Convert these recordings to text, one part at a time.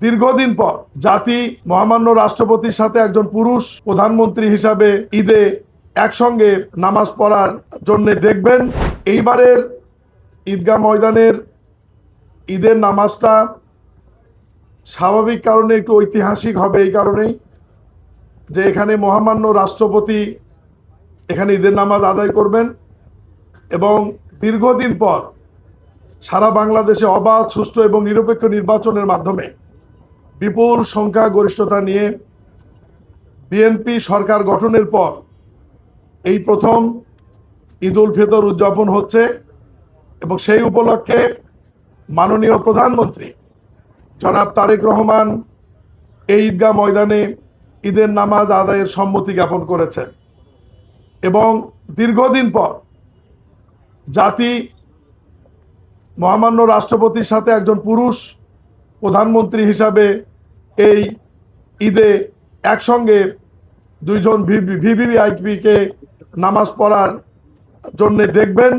দীর্ঘদিন পর জাতি মহামান্য রাষ্ট্রপতির সাথে একজন পুরুষ প্রধানমন্ত্রী হিসাবে ঈদে একসঙ্গে নামাজ পড়ার জন্য দেখবেন। এইবারের ঈদগাহ ময়দানের ঈদের নামাজটা স্বাভাবিক কারণে একটু ঐতিহাসিক হবে, এই কারণেই যে এখানে মহামান্য রাষ্ট্রপতি এখানে ঈদের নামাজ আদায় করবেন এবং দীর্ঘদিন পর সারা বাংলাদেশে অবাধ, সুষ্ঠু এবং নিরপেক্ষ নির্বাচনের মাধ্যমে বিপুল সংখ্যা গরিষ্ঠতা নিয়ে বিএনপি সরকার গঠনের পর এই প্রথম ঈদ উল ফিতর উদযাপন হচ্ছে এবং সেই উপলক্ষে মাননীয় প্রধানমন্ত্রী জনাব তারেক রহমান এই ঈদগাহ ময়দানে ঈদের নামাজ আদায়ের সম্মতি জ্ঞাপন করেছেন এবং দীর্ঘদিন পর জাতি মহামান্য রাষ্ট্রপতির সাথে একজন পুরুষ প্রধানমন্ত্রী হিসাবে এই ঈদে একসঙ্গে দুইজন ভিভিআইপিকে নামাজ পড়ার জন্য দেখবেন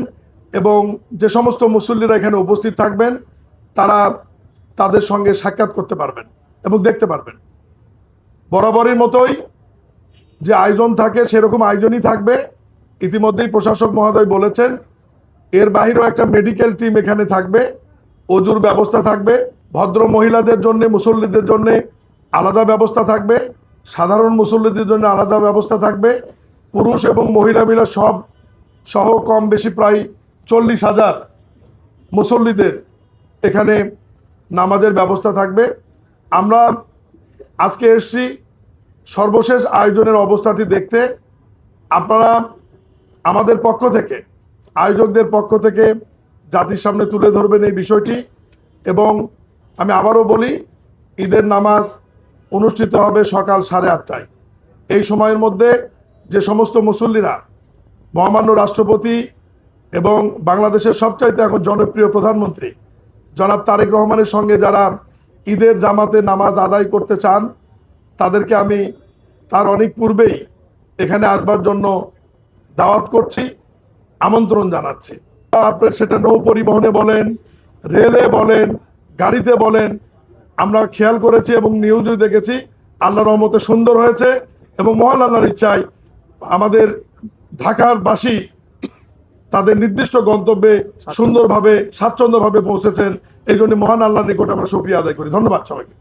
এবং যে সমস্ত মুসল্লিরা এখানে উপস্থিত থাকবেন তারা তাদের সঙ্গে সাক্ষাৎ করতে পারবেন এবং দেখতে পারবেন। বরাবরের মতোই যে আয়োজন থাকে সেরকম আয়োজনই থাকবে। ইতিমধ্যেই প্রশাসক মহোদয় বলেছেন এর বাহিরেও একটা মেডিকেল টিম এখানে থাকবে, অজুর ব্যবস্থা থাকবে, ভদ্র মহিলাদের জন্য, মুসল্লিদের জন্য আলাদা ব্যবস্থা থাকবে, সাধারণ মুসল্লিদের জন্য আলাদা ব্যবস্থা থাকবে। পুরুষ এবং মহিলা মিলে সব সহ কম বেশি প্রায় 40,000 মুসল্লিদের এখানে নামাজের ব্যবস্থা থাকবে। আমরা আজকে এসেছি সর্বশেষ আয়োজনের অবস্থাটি দেখতে। আপনারা আমাদের পক্ষ থেকে, আয়োজকদের পক্ষ থেকে জাতির সামনে তুলে ধরবেন এই বিষয়টি এবং আমি আবারও বলি ঈদের নামাজ অনুষ্ঠিত হবে সকাল 8:30টায়। এই সময়ের মধ্যে যে সমস্ত মুসল্লিরা মহামান্য রাষ্ট্রপতি এবং বাংলাদেশের সবচাইতে এখন জনপ্রিয় প্রধানমন্ত্রী জনাব তারেক রহমানের সঙ্গে যারা ঈদের জামাতে নামাজ আদায় করতে চান তাদেরকে আমি তার অনেক পূর্বেই এখানে আসবার জন্য দাওয়াত করছি, আমন্ত্রণ জানাচ্ছি। আপনার সেটা নৌ পরিবহনে বলেন, রেলে বলেন, গাড়িতে বলেন, আমরা খেয়াল করেছি এবং নিউজে দেখেছি আল্লাহর রহমতে সুন্দর হয়েছে এবং মহান আল্লাহর ইচ্ছায় আমাদের ঢাকার বাসী তাদের নির্দিষ্ট গন্তব্যে সুন্দরভাবে, স্বাচ্ছন্দ্যভাবে পৌঁছেছেন। এই জন্য মহান আল্লাহর নিকট আমরা শুকরিয়া আদায় করি। ধন্যবাদ সবাইকে।